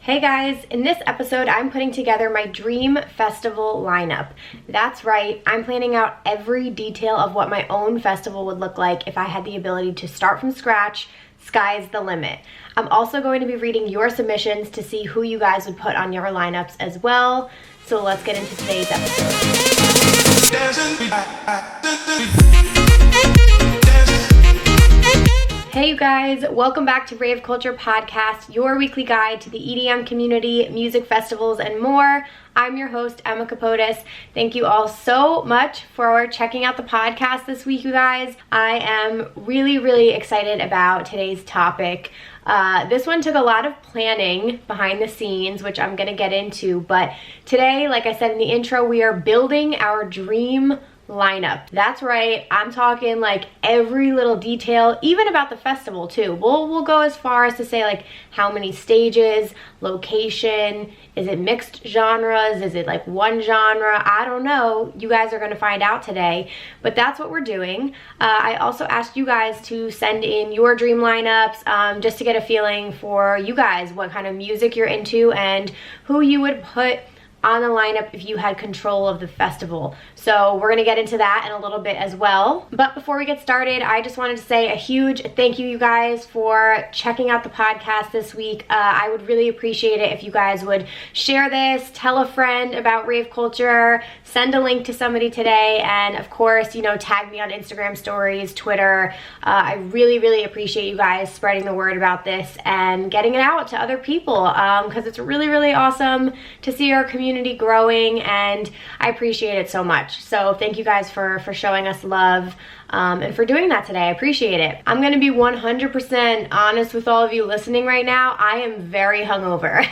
Hey guys, in this episode I'm putting together my dream festival lineup. That's right, I'm planning out every detail of what my own festival would look like if I had the ability to start from scratch. Sky's the limit. I'm also going to be reading your submissions to see who you guys would put on your lineups as well. So let's get into today's episode. Hey you guys, welcome back to Rave Culture Podcast, your weekly guide to the EDM community, music festivals, and more. I'm your host, Emma Kapotes. Thank you all so much for checking out the podcast this week, you guys. I am really excited about today's topic. This one took a lot of planning behind the scenes, which I'm gonna get into, but today, like I said in the intro, we are building our dream lineup. That's right, I'm talking like every little detail, even about the festival too. We'll go as far as to say like how many stages, location, is it mixed genres, is it like one genre? I don't know. You guys are going to find out today, but that's what we're doing. I also asked you guys to send in your dream lineups just to get a feeling for you guys, what kind of music you're into and who you would put on the lineup if you had control of the festival. So we're gonna get into that in a little bit as well. But before we get started, I just wanted to say a huge thank you guys for checking out the podcast this week. I would really appreciate it if you guys would share this, tell a friend about rave culture, send a link to somebody today, and of course, you know, tag me on Instagram stories, Twitter. I really appreciate you guys spreading the word about this and getting it out to other people because it's really awesome to see our community growing, and I appreciate it so much. So thank you guys for showing us love and for doing that today. I appreciate it. I'm gonna be 100% honest with all of you listening right now. I am very hungover.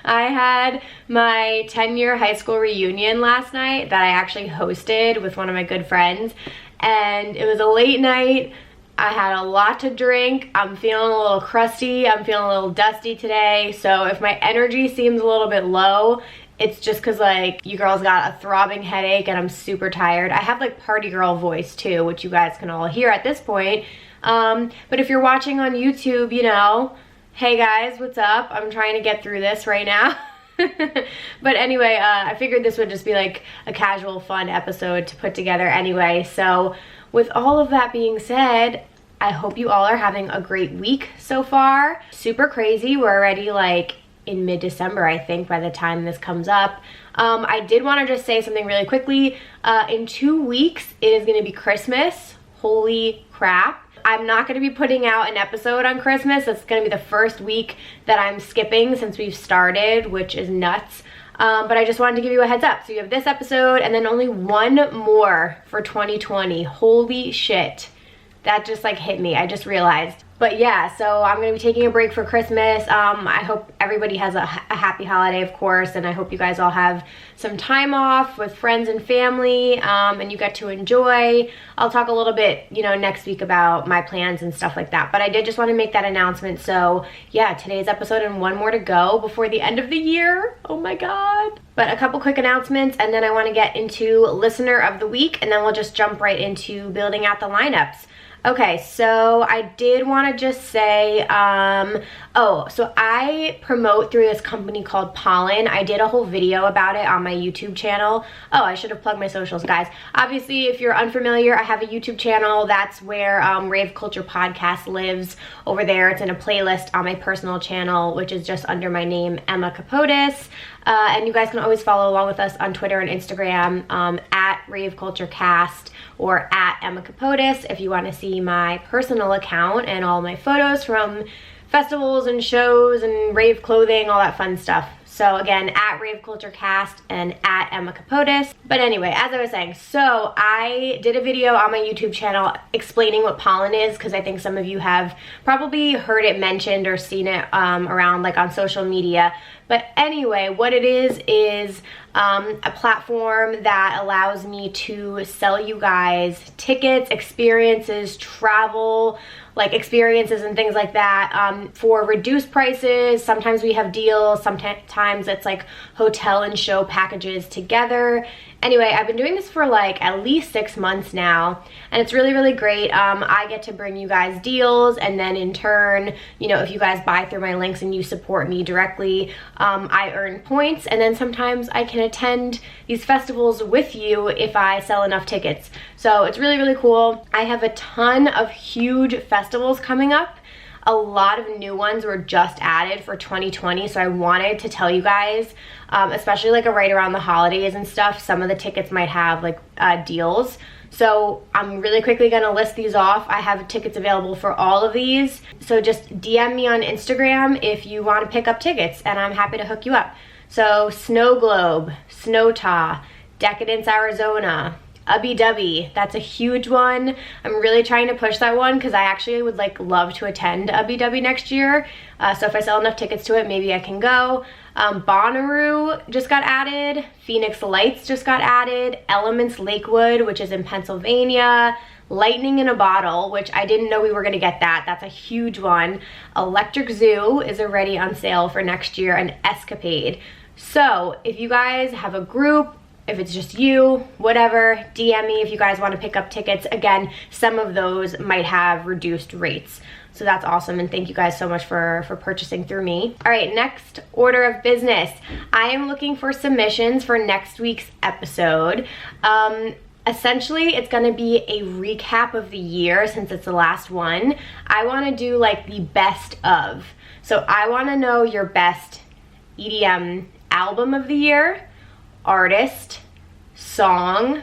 I had my 10-year high school reunion last night that I actually hosted with one of my good friends, and it was a late night. I had a lot to drink. I'm feeling a little crusty. I'm feeling a little dusty today. So if my energy seems a little bit low, it's just because like you girls got a throbbing headache and I'm super tired. I have like party girl voice too, which you guys can all hear at this point. But if you're watching on YouTube, you know, hey guys, what's up? I'm trying to get through this right now. But anyway, I figured this would just be like a casual fun episode to put together anyway. So with all of that being said, I hope you all are having a great week so far. Super crazy. We're already like in mid-December, I think, by the time this comes up. I did want to just say something really quickly. In 2 weeks, it is going to be Christmas. Holy crap. I'm not going to be putting out an episode on Christmas. It's going to be the first week that I'm skipping since we've started, which is nuts. But I just wanted to give you a heads up. So you have this episode and then only one more for 2020. Holy shit. That just like hit me. I just realized. But yeah, so I'm going to be taking a break for Christmas. I hope everybody has a happy holiday, of course, and I hope you guys all have some time off with friends and family, and you get to enjoy. I'll talk a little bit, you know, next week about my plans and stuff like that, but I did just want to make that announcement. So yeah, today's episode and one more to go before the end of the year. Oh my God. But a couple quick announcements, and then I want to get into Listener of the Week, and then we'll just jump right into building out the lineups. Okay, so I did want to just say, so I promote through this company called Pollen. I did a whole video about it on my YouTube channel. Oh, I should have plugged my socials, guys. Obviously, if you're unfamiliar, I have a YouTube channel. That's where Rave Culture Podcast lives. Over there, it's in a playlist on my personal channel, which is just under my name, Emma Kapotes. And you guys can always follow along with us on Twitter and Instagram at raveculturecast or at Emma Kapotes if you want to see my personal account and all my photos from festivals and shows and rave clothing, all that fun stuff. So again, at raveculturecast and at Emma Kapotes. But anyway, as I was saying, so I did a video on my YouTube channel explaining what Pollen is, because I think some of you have probably heard it mentioned or seen it around like on social media. But anyway, what it is a platform that allows me to sell you guys tickets, experiences, travel, like experiences and things like that for reduced prices. Sometimes we have deals, sometimes times it's like hotel and show packages together. Anyway, I've been doing this for like at least 6 months now, and it's really, really great. I get to bring you guys deals, and then in turn, you know, if you guys buy through my links and you support me directly, I earn points, and then sometimes I can attend these festivals with you if I sell enough tickets. So it's really, really cool. I have a ton of huge festivals coming up. A lot of new ones were just added for 2020, so I wanted to tell you guys, especially like right around the holidays and stuff, some of the tickets might have like deals. So I'm really quickly gonna list these off. I have tickets available for all of these, so just DM me on Instagram if you want to pick up tickets, and I'm happy to hook you up. So Snow Globe, Snow Ta, Decadence, Arizona, Ubby Dubby, that's a huge one. I'm really trying to push that one because I actually would like love to attend Ubby Dubby next year. So if I sell enough tickets to it, maybe I can go. Bonnaroo just got added. Phoenix Lights just got added. Elements Lakewood, which is in Pennsylvania. Lightning in a Bottle, which I didn't know we were gonna get that. That's a huge one. Electric Zoo is already on sale for next year, and Escapade. So if you guys have a group, if it's just you, whatever, DM me if you guys want to pick up tickets. Again, some of those might have reduced rates. So that's awesome, and thank you guys so much for purchasing through me. All right, next order of business. I am looking for submissions for next week's episode. Essentially, it's gonna be a recap of the year since it's the last one. I wanna do like the best of. So I wanna know your best EDM album of the year, artist, song,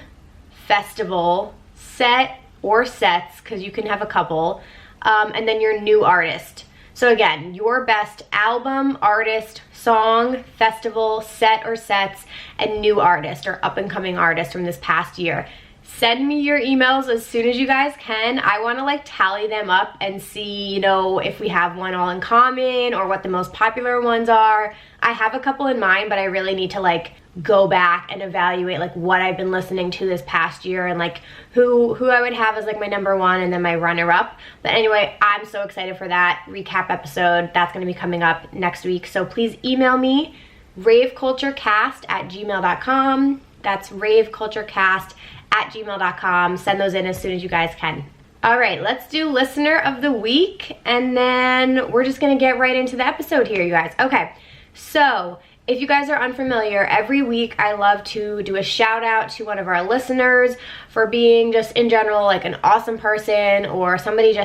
festival, set or sets, because you can have a couple, and then your new artist. So again, your best album, artist, song, festival, set or sets, and new artist or up and coming artist from this past year. Send me your emails as soon as you guys can. I want to like tally them up and see, you know, if we have one all in common or what the most popular ones are. I have a couple in mind, but I really need to like go back and evaluate like what I've been listening to this past year and like who I would have as like my number one and then my runner up. But anyway, I'm so excited for that recap episode. That's going to be coming up next week. So please email me, raveculturecast@gmail.com. That's raveculturecast@gmail.com. Send those in as soon as you guys can. All right, let's do listener of the week, and then we're just gonna get right into the episode here, you guys. Okay, so if you guys are unfamiliar, every week I love to do a shout out to one of our listeners for being just in general like an awesome person, or somebody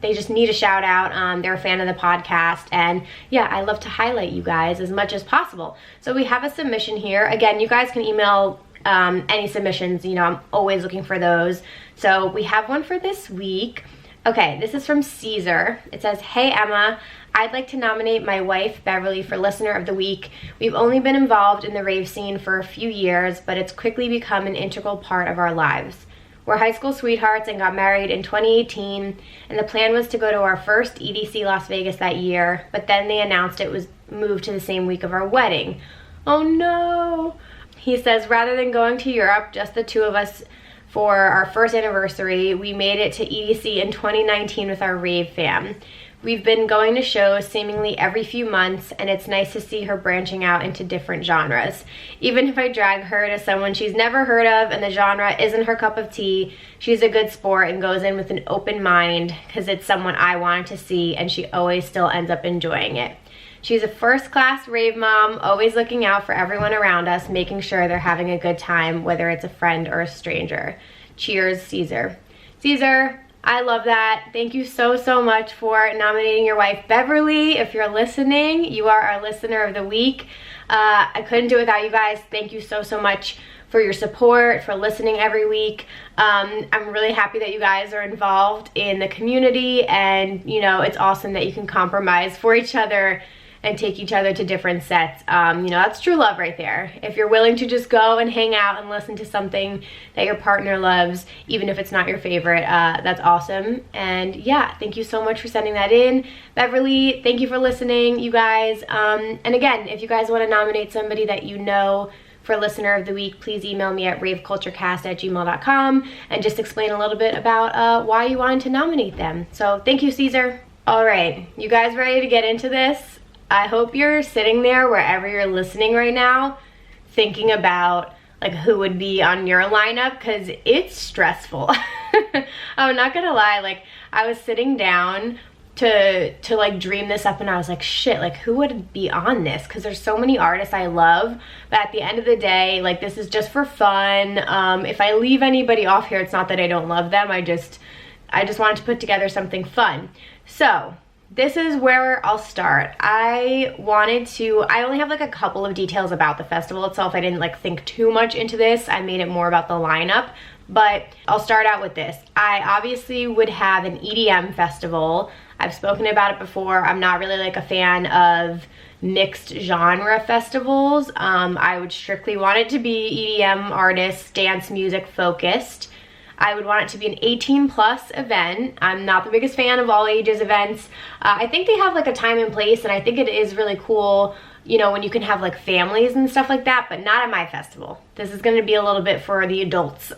they just need a shout out. They're a fan of the podcast, and yeah, I love to highlight you guys as much as possible. So we have a submission here. Again, you guys can email any submissions, you know, I'm always looking for those. So we have one for this week. Okay, this is from Caesar. It says, "Hey Emma, I'd like to nominate my wife Beverly for Listener of the Week. We've only been involved in the rave scene for a few years, but it's quickly become an integral part of our lives. We're high school sweethearts and got married in 2018, and the plan was to go to our first EDC Las Vegas that year, but then they announced it was moved to the same week of our wedding. Oh no." He says, "Rather than going to Europe, just the two of us for our first anniversary, we made it to EDC in 2019 with our Rave fam. We've been going to shows seemingly every few months, and it's nice to see her branching out into different genres. Even if I drag her to someone she's never heard of and the genre isn't her cup of tea, she's a good sport and goes in with an open mind because it's someone I wanted to see, and she always still ends up enjoying it. She's a first-class rave mom, always looking out for everyone around us, making sure they're having a good time, whether it's a friend or a stranger. Cheers, Caesar." Caesar, I love that. Thank you so, so much for nominating your wife, Beverly. If you're listening, you are our listener of the week. I couldn't do it without you guys. Thank you so, so much for your support, for listening every week. I'm really happy that you guys are involved in the community, and you know, it's awesome that you can compromise for each other and take each other to different sets. You know, that's true love right there. If you're willing to just go and hang out and listen to something that your partner loves, even if it's not your favorite, that's awesome. And yeah, thank you so much for sending that in. Beverly, thank you for listening, you guys. And again, if you guys want to nominate somebody that you know for Listener of the Week, please email me at raveculturecast@gmail.com and just explain a little bit about why you wanted to nominate them. So thank you, Caesar. All right, you guys ready to get into this? I hope you're sitting there wherever you're listening right now thinking about like who would be on your lineup, because it's stressful. I'm not gonna lie, like I was sitting down to like dream this up and I was like, shit, like who would be on this? Because there's so many artists I love, but at the end of the day, like this is just for fun. If I leave anybody off here, it's not that I don't love them, I just wanted to put together something fun. So this is where I'll start. I only have like a couple of details about the festival itself. I didn't like think too much into this. I made it more about the lineup, but I'll start out with this. I obviously would have an EDM festival. I've spoken about it before. I'm not really like a fan of mixed genre festivals. I would strictly want it to be EDM artists, dance music focused. I would want it to be an 18+ event. I'm not the biggest fan of all ages events. I think they have like a time and place, and I think it is really cool, you know, when you can have like families and stuff like that, but not at my festival. This is gonna be a little bit for the adults.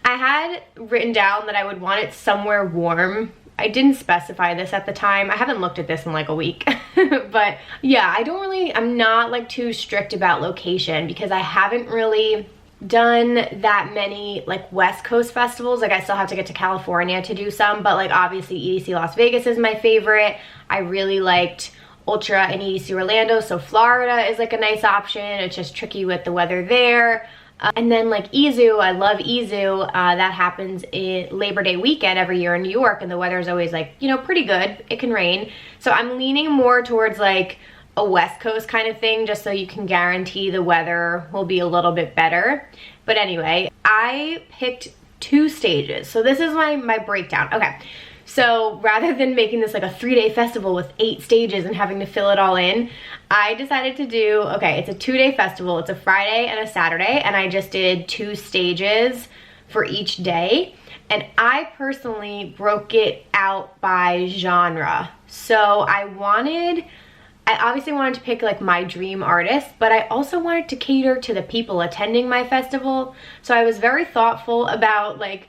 I had written down that I would want it somewhere warm. I didn't specify this at the time. I haven't looked at this in like a week. But yeah, I'm not like too strict about location because I haven't really done that many like West Coast festivals. Like I still have to get to California to do some, but like obviously EDC Las Vegas is my favorite. I really liked Ultra and EDC Orlando, so Florida is like a nice option. It's just tricky with the weather there. And then like EZU, I love EZU. That happens in Labor Day weekend every year in New York, and the weather is always like, you know, pretty good. It can rain. So I'm leaning more towards like a West Coast kind of thing, just so you can guarantee the weather will be a little bit better. But anyway, I picked 2 stages. So this is my breakdown. Okay, so rather than making this like a 3-day festival with 8 stages and having to fill it all in, I decided to do, okay, it's a 2-day festival. It's a Friday and a Saturday, and I just did 2 stages for each day. And I personally broke it out by genre. So I obviously wanted to pick like my dream artist, but I also wanted to cater to the people attending my festival. So I was very thoughtful about like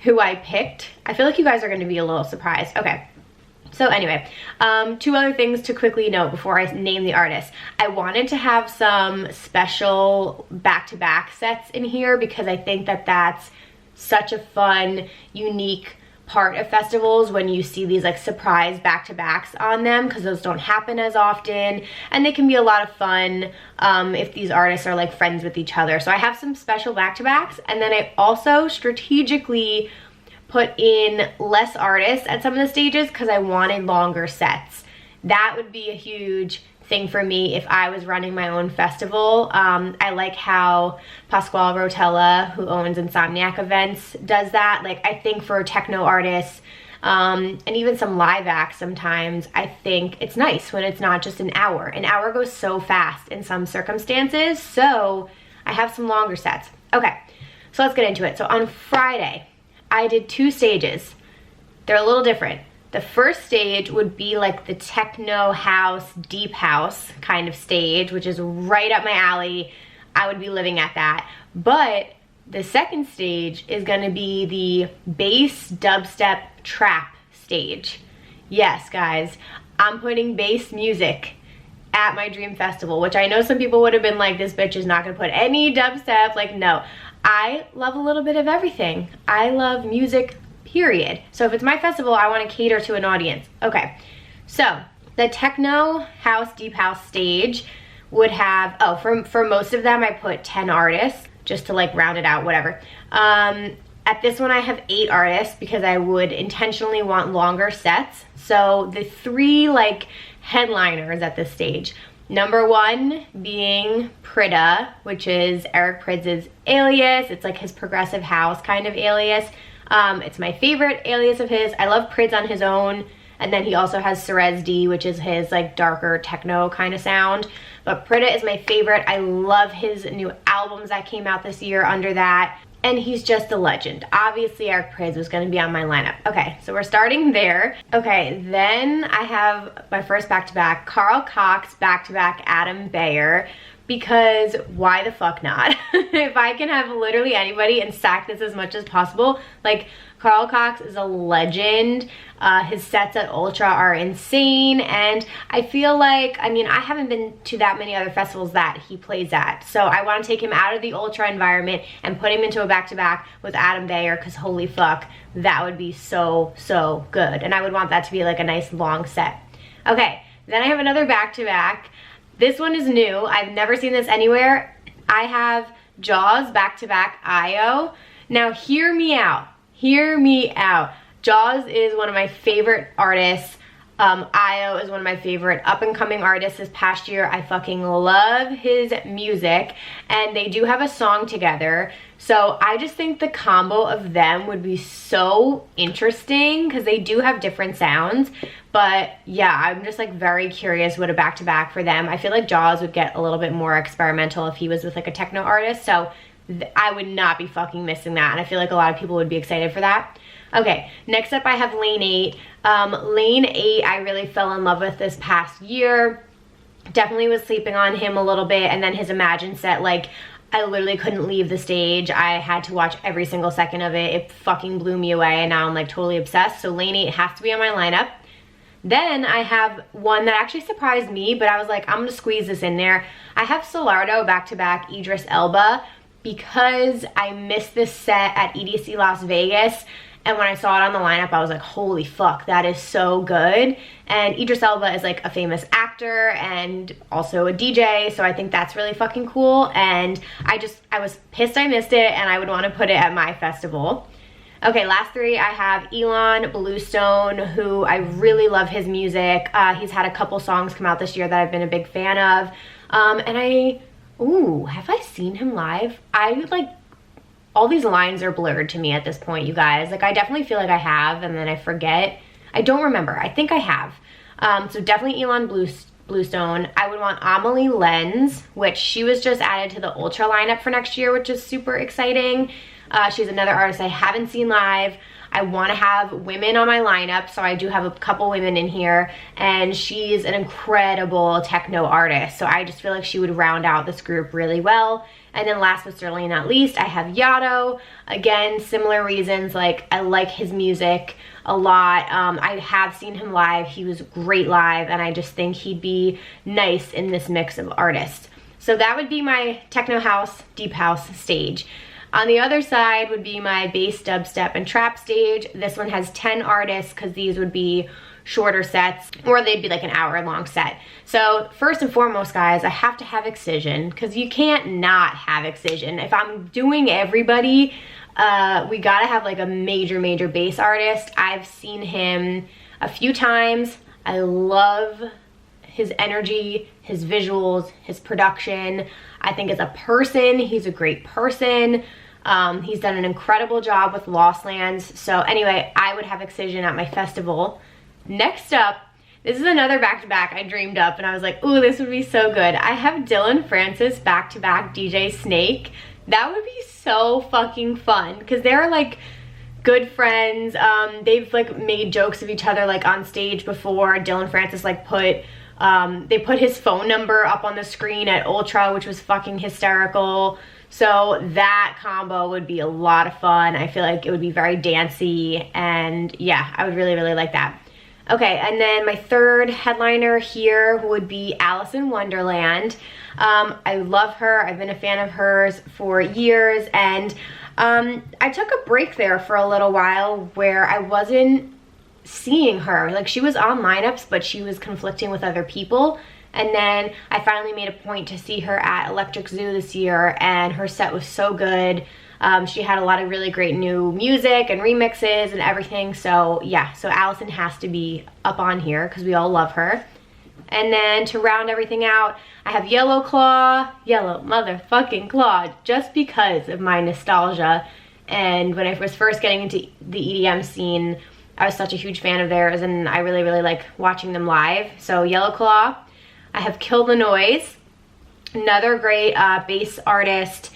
who I picked. I feel like you guys are going to be a little surprised. Okay. So anyway, 2 other things to quickly note before I name the artist. I wanted to have some special back-to-back sets in here because I think that that's such a fun, unique part of festivals when you see these like surprise back-to-backs on them, because those don't happen as often, and they can be a lot of fun if these artists are like friends with each other. So I have some special back-to-backs, and then I also strategically put in less artists at some of the stages because I wanted longer sets. That would be a huge thing for me if I was running my own festival. I like how Pasquale Rotella, who owns Insomniac Events, does that. Like I think for techno artists and even some live acts sometimes, I think it's nice when it's not just an hour. An hour goes so fast in some circumstances, so I have some longer sets. Okay, so let's get into it. So on Friday, I did 2 stages. They're a little different. The first stage would be like the techno house, deep house kind of stage, which is right up my alley. I would be living at that. But the second stage is gonna be the bass dubstep trap stage. Yes, guys, I'm putting bass music at my dream festival, which I know some people would have been like, this bitch is not gonna put any dubstep. Like, no, I love a little bit of everything. I love music, period. So if it's my festival, I want to cater to an audience. Okay, so the techno house, deep house stage would have, oh, for most of them, I put 10 artists just to like round it out, whatever. At this one, I have 8 artists because I would intentionally want longer sets. So the 3 like headliners at this stage. Number 1 being Prida, which is Eric Prydz' alias. It's like his progressive house kind of alias. It's my favorite alias of his. I love Prydz on his own, and then he also has Cerez D, which is his like darker techno kind of sound. But Prida is my favorite. I love his new albums that came out this year under that, and he's just a legend. Obviously, Eric Prydz was going to be on my lineup. Okay, so we're starting there. Okay, then I have my first back-to-back, Carl Cox back-to-back Adam Beyer. Because why the fuck not? If I can have literally anybody and stack this as much as possible, like Carl Cox is a legend. His sets at Ultra are insane, and I feel like, I mean, I haven't been to that many other festivals that he plays at, so I want to take him out of the Ultra environment and put him into a back-to-back with Adam Beyer, because holy fuck, that would be so, so good, and I would want that to be like a nice long set. Okay, then I have another back-to-back. This one is new. I've never seen this anywhere. I have Jaws back-to-back IO. Now hear me out. Hear me out. Jaws is one of my favorite artists. IO is one of my favorite up-and-coming artists this past year. I fucking love his music, and they do have a song together. So I just think the combo of them would be so interesting because they do have different sounds. But yeah, I'm just like very curious what a back-to-back for them. I feel like Jaws would get a little bit more experimental if he was with like a techno artist. So I would not be fucking missing that, and I feel like a lot of people would be excited for that. Okay, next up I have Lane 8. Lane 8 I really fell in love with this past year. Definitely was sleeping on him a little bit, and then his Imagine set, like, I literally couldn't leave the stage. I had to watch every single second of it. It fucking blew me away, and now I'm like totally obsessed. So Lane 8 has to be on my lineup. Then I have one that actually surprised me, but I was like, I'm gonna squeeze this in there. I have Solardo back-to-back Idris Elba, because I missed this set at EDC Las Vegas. And when I saw it on the lineup, I was like, holy fuck, that is so good. And Idris Elba is like a famous actor and also a DJ, so I think that's really fucking cool. And I was pissed I missed it, and I would want to put it at my festival. Okay, last three, I have Elon Bluestone, who I really love his music. He's had a couple songs come out this year that I've been a big fan of. Ooh, have I seen him live? All these lines are blurred to me at this point, you guys. Like, I definitely feel like I have, and then I forget. I don't remember. I think I have. So definitely Elon Bluestone. I would want Amelie Lenz, which she was just added to the Ultra lineup for next year, which is super exciting. She's another artist I haven't seen live. I want to have women on my lineup, so I do have a couple women in here, and she's an incredible techno artist, so I just feel like she would round out this group really well. And then last but certainly not least, I have Yato. Again, similar reasons, like I like his music a lot. I have seen him live. He was great live, and I just think he'd be nice in this mix of artists. So that would be my techno house, deep house stage. On the other side would be my bass, dubstep, and trap stage. This one has 10 artists because these would be shorter sets, or they'd be like an hour-long set. So first and foremost, guys, I have to have Excision, because you can't not have Excision. If I'm doing everybody, we gotta have like a major bass artist. I've seen him a few times. I love his energy, his visuals, his production. I think as a person, he's a great person. He's done an incredible job with Lost Lands. So anyway, I would have Excision at my festival. Next up, this is another back-to-back I dreamed up, and I was like, ooh, this would be so good. I have Dylan Francis back-to-back DJ Snake. That would be so fucking fun, because they're like good friends. They've like made jokes of each other like on stage before. Dylan Francis like they put his phone number up on the screen at Ultra, which was fucking hysterical. So that combo would be a lot of fun. I feel like it would be very dancey, and yeah, I would really like that. Okay, and then my third headliner here would be Alice in Wonderland. I love her. I've been a fan of hers for years, and I took a break there for a little while where I wasn't seeing her. Like, she was on lineups, but she was conflicting with other people. And then I finally made a point to see her at Electric Zoo this year, and her set was so good. She had a lot of really great new music and remixes and everything. So yeah, so Allison has to be up on here because we all love her. And then to round everything out, I have Yellow Claw, Yellow motherfucking Claw, just because of my nostalgia. And when I was first getting into the EDM scene, I was such a huge fan of theirs, and I really like watching them live. So Yellow Claw. I have Kill the Noise, another great bass artist.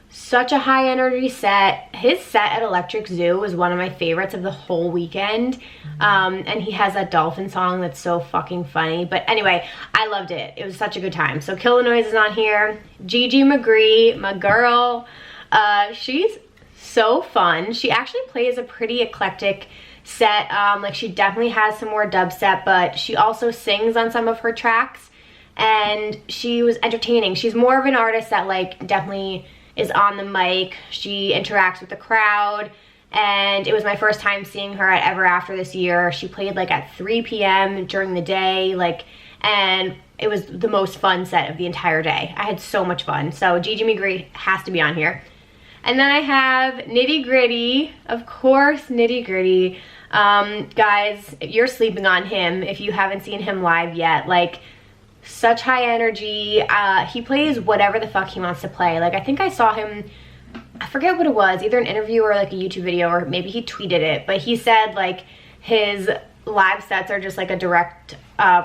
Such a high energy set. His set at Electric Zoo was one of my favorites of the whole weekend. And he has that dolphin song that's so fucking funny. But anyway, I loved it. It was such a good time. So Kill the Noise is on here. Gigi McGree, my girl. She's so fun. She actually plays a pretty eclectic set. Like she definitely has some more dubstep, but she also sings on some of her tracks, and she was entertaining. She's more of an artist that like definitely is on the mic. She interacts with the crowd, and it was my first time seeing her at Ever After this year. She played like at 3 p.m. during the day, like, and it was the most fun set of the entire day. I had so much fun. So Gigi McGree has to be on here. And then I have Nitty Gritty, of course, Nitty Gritty. Guys, you're sleeping on him if you haven't seen him live yet. Like, such high energy. He plays whatever the fuck he wants to play. Like, I think I saw him, I forget what it was, either an interview or like a YouTube video, or maybe he tweeted it, but he said like his live sets are just like a direct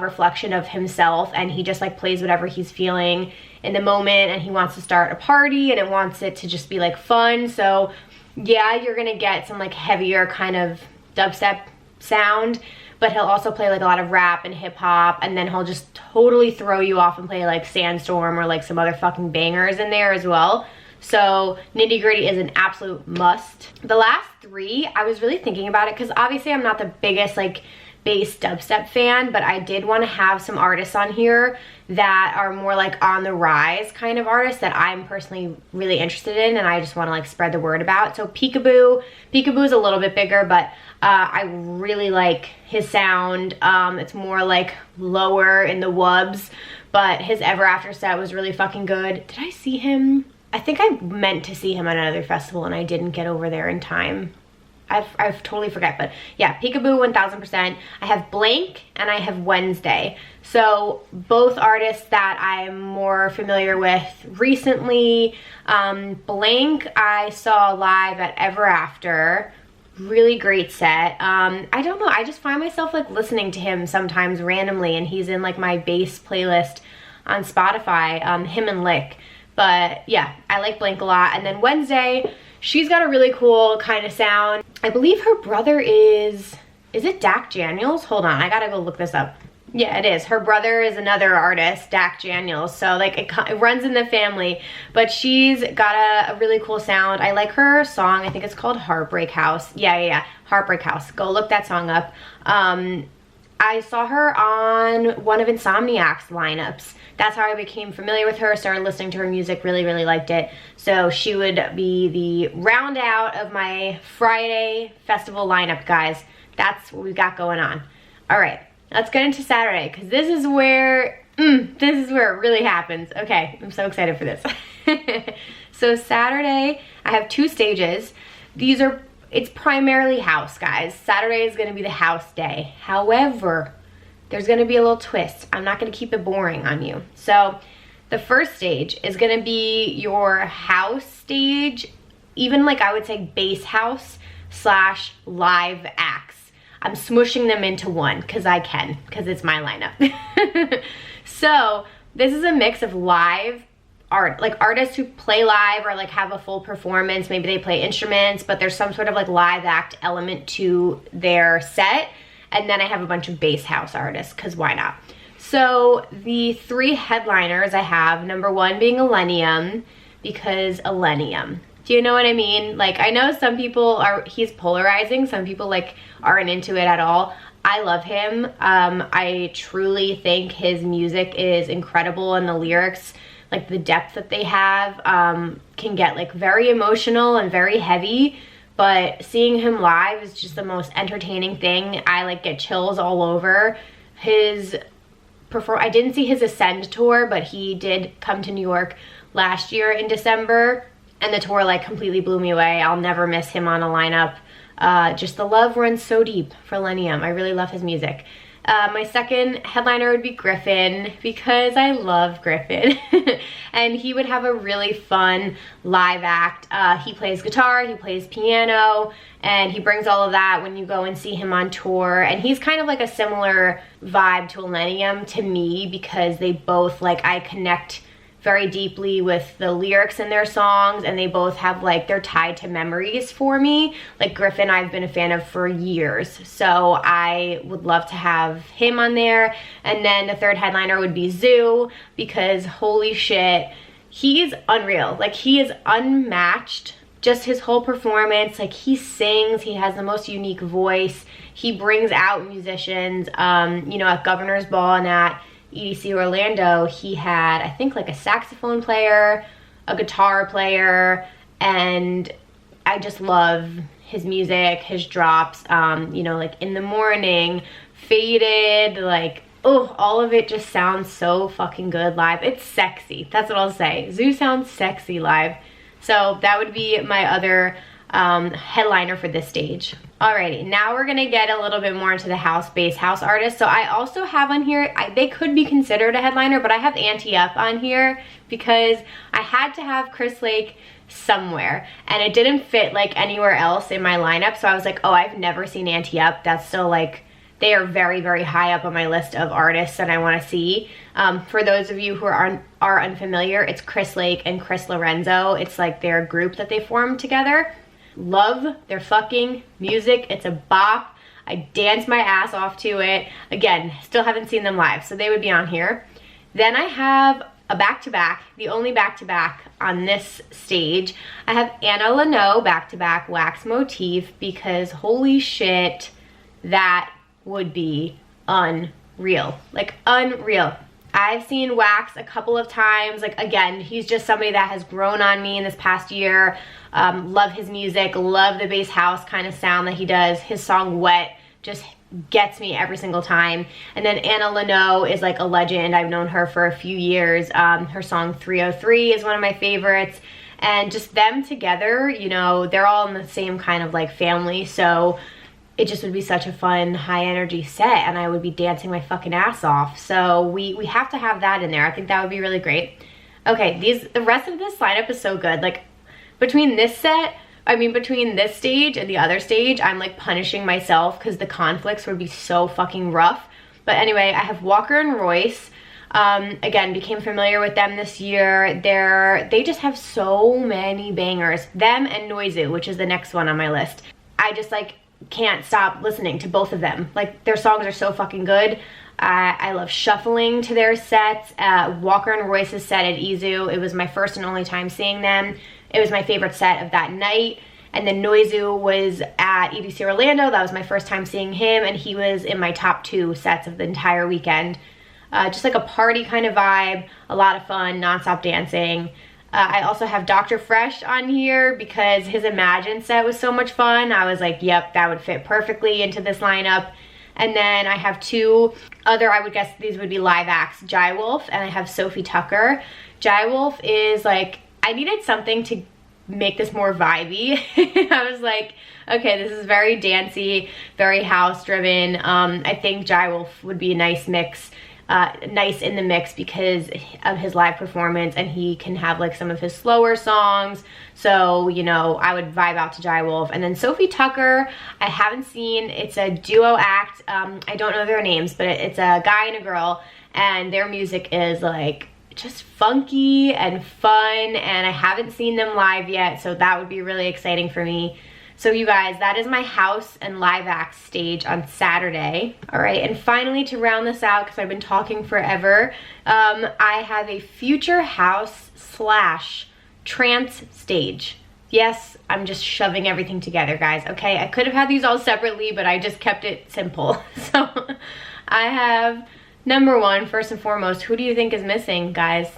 reflection of himself, and he just like plays whatever he's feeling in the moment, and he wants to start a party and it wants it to just be like fun. So yeah, you're gonna get some like heavier kind of dubstep sound, but he'll also play like a lot of rap and hip hop, and then he'll just totally throw you off and play like Sandstorm or like some other fucking bangers in there as well. So Nitty Gritty is an absolute must. The last three, I was really thinking about it because obviously I'm not the biggest like bass dubstep fan, but I did want to have some artists on here that are more like on the rise kind of artists that I'm personally really interested in, and I just want to like spread the word about. So Peekaboo's a little bit bigger, but I really like his sound. It's more like lower in the wubs, but his Ever After set was really fucking good. Did I see him? I think I meant to see him at another festival and I didn't get over there in time. I've totally forget, but yeah, Peekaboo 1000%. I have Blank and I have Wednesday. So both artists that I'm more familiar with recently. Blank I saw live at Ever After. Really great set. I don't know, I just find myself like listening to him sometimes randomly, and he's in like my bass playlist on Spotify, him and Lick. But yeah, I like Blank a lot. And then Wednesday, she's got a really cool kind of sound. I believe her brother is it Dak Daniels? Hold on, I gotta go look this up. Yeah, it is. Her brother is another artist, Dak Daniels. So like it runs in the family, but she's got a really cool sound. I like her song. I think it's called Heartbreak House. Yeah. Heartbreak House. Go look that song up. I saw her on one of Insomniac's lineups. That's how I became familiar with her, started listening to her music, really liked it. So she would be the round out of my Friday festival lineup, guys. That's what we've got going on. All right, let's get into Saturday, because this is where it really happens. Okay, I'm so excited for this. So Saturday, I have 2 stages. It's primarily house, guys. Saturday is gonna be the house day. However, there's gonna be a little twist. I'm not gonna keep it boring on you. So the first stage is gonna be your house stage, even like I would say bass house / live acts. I'm smushing them into one because I can, because it's my lineup. So this is a mix of live art, like artists who play live or like have a full performance. Maybe they play instruments, but there's some sort of like live act element to their set. And then I have a bunch of bass house artists, because why not? So the 3 headliners I have, number 1 being Eleni, because Eleni. Do you know what I mean? Like, I know some people he's polarizing. Some people like aren't into it at all. I love him. I truly think his music is incredible, and the lyrics, like the depth that they have, can get like very emotional and very heavy. But seeing him live is just the most entertaining thing. I like get chills all over. I didn't see his Ascend tour, but he did come to New York last year in December, and the tour like completely blew me away. I'll never miss him on a lineup. Just the love runs so deep for Eleni. I really love his music. My second headliner would be Griffin, because I love Griffin. And he would have a really fun live act. He plays guitar, he plays piano, and he brings all of that when you go and see him on tour. And he's kind of like a similar vibe to Eleni to me, because they both, like, I connect very deeply with the lyrics in their songs, and they both have like, they're tied to memories for me. Like Griffin, I've been a fan of for years, so I would love to have him on there. And then the third headliner would be Zoo, because holy shit, he is unreal. Like, he is unmatched just his whole performance, like he sings, he has the most unique voice, he brings out musicians. You know, at Governor's Ball and at EDC Orlando, he had, I think, like a saxophone player, a guitar player, and I just love his music, his drops, you know, like In the Morning, Faded, like, oh, all of it just sounds so fucking good live. It's sexy, that's what I'll say. Zoo sounds sexy live. So that would be my other headliner for this stage. Alrighty, now we're gonna get a little bit more into the bass house artists. So I also have on here, they could be considered a headliner, but I have Anteup on here because I had to have Chris Lake somewhere and it didn't fit like anywhere else in my lineup. So I was like, oh, I've never seen Anteup. That's still like, they are very, very high up on my list of artists that I want to see. For those of you who are unfamiliar, it's Chris Lake and Chris Lorenzo. It's like their group that they formed together. Love their fucking music. It's a bop. I dance my ass off to it. Again, still haven't seen them live, so they would be on here. Then I have a back-to-back, the only back-to-back on this stage. I have Anna Leno back-to-back Wax Motif because holy shit, that would be unreal. Like unreal. I've seen Wax a couple of times. Like again, he's just somebody that has grown on me in this past year. Love his music, love the bass house kind of sound that he does. His song Wet just gets me every single time. And then Anna Leno is like a legend. I've known her for a few years. Her song 303 is one of my favorites. And just them together, you know, they're all in the same kind of like family. So it just would be such a fun, high energy set and I would be dancing my fucking ass off. So we have to have that in there. I think that would be really great. Okay, the rest of this lineup is so good. Like between this stage and the other stage, I'm like punishing myself because the conflicts would be so fucking rough. But anyway, I have Walker and Royce. Again, became familiar with them this year. They just have so many bangers. Them and Noizu, which is the next one on my list. I just like can't stop listening to both of them. Like their songs are so fucking good. I love shuffling to their sets. Walker and Royce's set at Izu, it was my first and only time seeing them. It was my favorite set of that night. And then Noizu was at EDC Orlando. That was my first time seeing him and he was in my top 2 sets of the entire weekend. Just like a party kind of vibe, a lot of fun, nonstop dancing. I also have Dr. Fresh on here because his Imagine set was so much fun. I was like, yep, that would fit perfectly into this lineup. And then I have 2 other, I would guess these would be live acts, Jai Wolf and I have Sophie Tucker. Jai Wolf is like, I needed something to make this more vibey. I was like, okay, this is very dancey, very house driven. I think Jai Wolf would be a nice mix. Nice in the mix because of his live performance and he can have like some of his slower songs. So, you know, I would vibe out to Jai Wolf. And then Sophie Tucker, I haven't seen, it's a duo act. I don't know their names, but it's a guy and a girl and their music is like just funky and fun and I haven't seen them live yet. So that would be really exciting for me. So you guys, that is my house and live act stage on Saturday. All right, and finally to round this out, because I've been talking forever, I have a future house / trance stage. Yes, I'm just shoving everything together, guys, okay? I could have had these all separately, but I just kept it simple. So I have number 1, first and foremost, who do you think is missing, guys?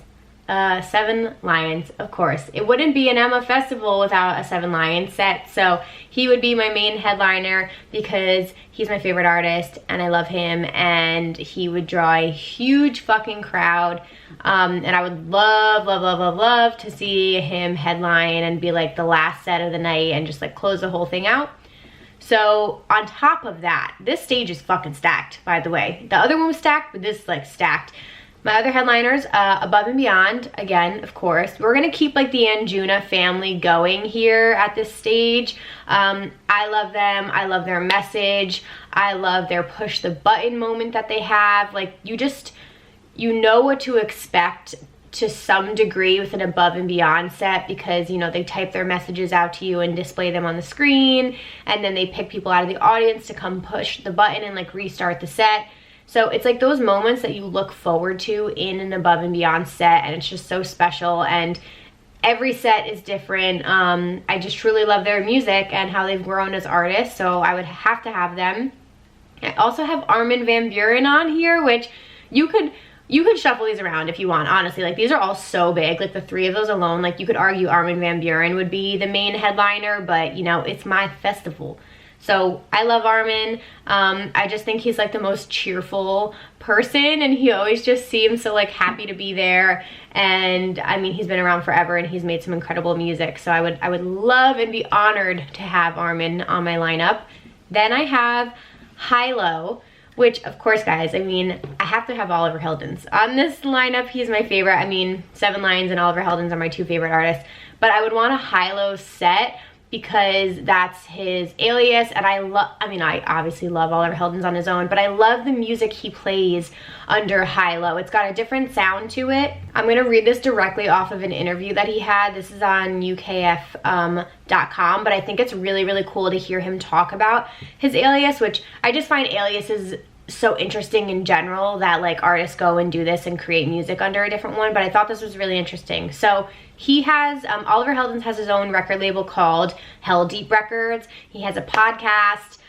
7 Lions, of course. It wouldn't be an Emma festival without a 7 Lions set, so he would be my main headliner because he's my favorite artist and I love him and he would draw a huge fucking crowd. And I would love to see him headline and be like the last set of the night and just like close the whole thing out. So on top of that, this stage is fucking stacked, by the way. The other one was stacked, but this is like stacked. My other headliners, Above and Beyond, again, of course. We're gonna keep like the Anjuna family going here at this stage. I love them, I love their message, I love their push the button moment that they have. Like you know what to expect to some degree with an Above and Beyond set because, you know, they type their messages out to you and display them on the screen and then they pick people out of the audience to come push the button and like restart the set. So it's like those moments that you look forward to in an Above and Beyond set and it's just so special and Every set is different. I just truly love their music and how they've grown as artists, so I would have to have them. I also have Armin van Buuren on here, which you could shuffle these around if you want, honestly. Like, these are all so big. Like, the three of those alone, like, you could argue Armin van Buuren would be the main headliner, but, you know, it's my festival. So I love Armin. I just think he's like the most cheerful person, and he always just seems so like happy to be there. And I mean, he's been around forever and he's made some incredible music. So I would love and be honored to have Armin on my lineup. Then I have Hilo, which of course, guys, I mean, I have to have Oliver Heldens on this lineup. He's my favorite. I mean, Seven Lions and Oliver Heldens are my two favorite artists, but I would want a Hilo set because that's his alias, and I obviously love Oliver Heldens on his own, but I love the music he plays under Hilo. It's got a different sound to it. I'm gonna read this directly off of an interview that he had. This is on ukf.com, but I think it's really, really cool to hear him talk about his alias, which I just find aliases so interesting in general, that like artists go and do this and create music under a different one, but I thought this was really interesting. So he has, Oliver Heldens has his own record label called Hell Deep Records. He has a podcast.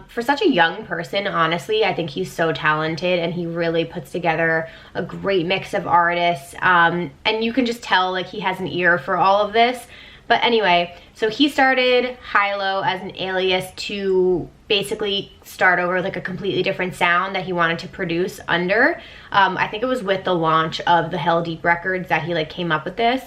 For such a young person, honestly, I think he's so talented, and he really puts together a great mix of artists, and you can just tell like he has an ear for all of this. But anyway, so he started Hilo as an alias to basically start over like a completely different sound that he wanted to produce under. I think it was with the launch of the Hell Deep Records that he like came up with this.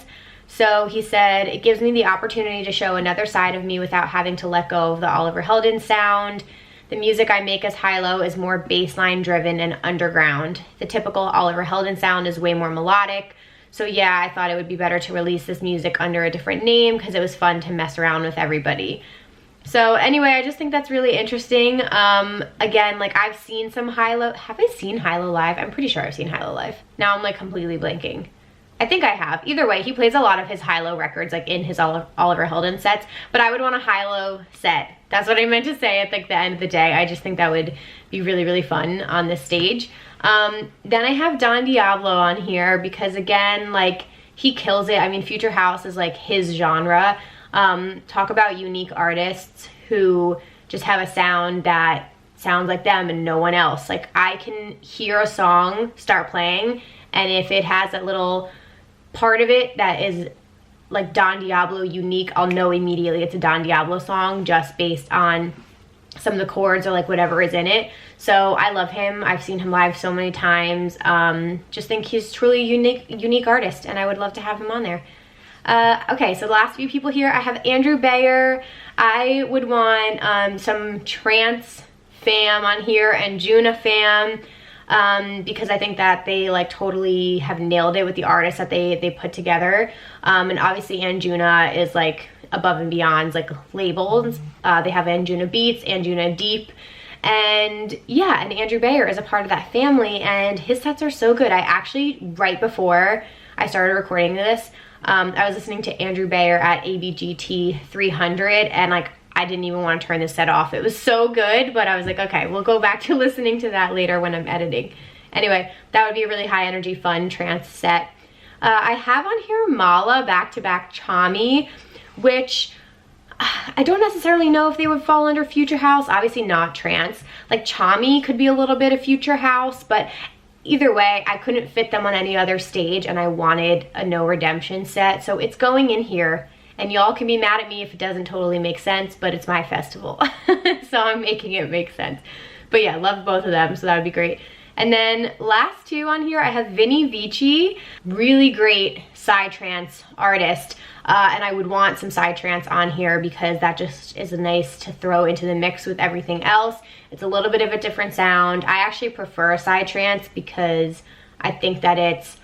So he said, it gives me the opportunity to show another side of me without having to let go of the Oliver Heldens sound. The music I make as Hilo is more bassline driven and underground. The typical Oliver Heldens sound is way more melodic. So yeah, I thought it would be better to release this music under a different name because it was fun to mess around with everybody. So anyway, I just think that's really interesting. Again, like I've seen some Hilo. Have I seen Hilo live? I'm pretty sure I've seen Hilo live. Now I'm like completely blanking. I think I have. Either way, he plays a lot of his Hilo records like in his Oliver Heldens sets, but I would want a Hilo set. That's what I meant to say at like the end of the day. I just think that would be really, really fun on this stage. Then I have Don Diablo on here because again, like he kills it. I mean, Future House is like his genre. Talk about unique artists who just have a sound that sounds like them and no one else. Like I can hear a song start playing, and if it has a little part of it that is like Don Diablo unique, I'll know immediately it's a Don Diablo song just based on some of the chords or like whatever is in it. So I love him. I've seen him live so many times. Just think he's truly unique artist, and I would love to have him on there. Okay, so the last few people here, I have Andrew Bayer. I would want some trance fam on here and Juna fam, because I think that they like totally have nailed it with the artists that they put together. And obviously Anjuna is like above and beyond like labels. They have Anjuna Beats, Anjuna Deep, and yeah, and Andrew Bayer is a part of that family, and his sets are so good. I actually, right before I started recording this, I was listening to Andrew Bayer at ABGT 300, and like I didn't even want to turn the set off. It was so good, but I was like, okay, we'll go back to listening to that later when I'm editing. Anyway, that would be a really high energy, fun trance set. I have on here Mala back-to-back Chami, which I don't necessarily know if they would fall under Future House. Obviously not trance. Like Chami could be a little bit of Future House, but either way, I couldn't fit them on any other stage, and I wanted a No Redemption set, so it's going in here. And y'all can be mad at me if it doesn't totally make sense, but it's my festival, so I'm making it make sense. But yeah, love both of them, so that would be great. And then last two on here, I have Vinny Vici, really great psytrance artist, and I would want some psytrance on here because that just is nice to throw into the mix with everything else. It's a little bit of a different sound. I actually prefer psytrance because I think that it's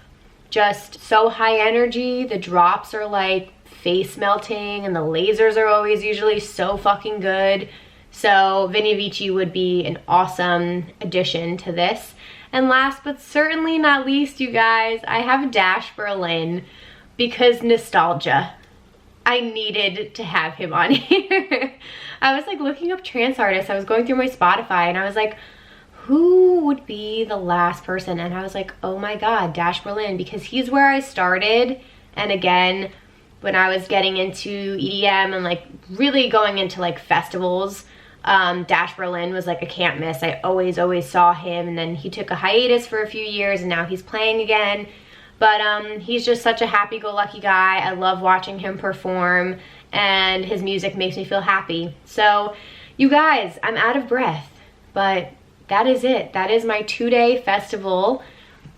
just so high energy. The drops are like face melting, and the lasers are always usually so fucking good. So Vinny Vici would be an awesome addition to this. And last but certainly not least, you guys, I have Dash Berlin because nostalgia. I needed to have him on here. I was like looking up trance artists. I was going through my Spotify and I was like, who would be the last person? And I was like, oh my God, Dash Berlin, because he's where I started. And again, when I was getting into EDM and like really going into like festivals. Dash Berlin was like a can't miss. I always saw him, and then he took a hiatus for a few years and now he's playing again. But he's just such a happy-go-lucky guy. I love watching him perform, and his music makes me feel happy. So you guys, I'm out of breath, but that is it. That is my 2-day festival.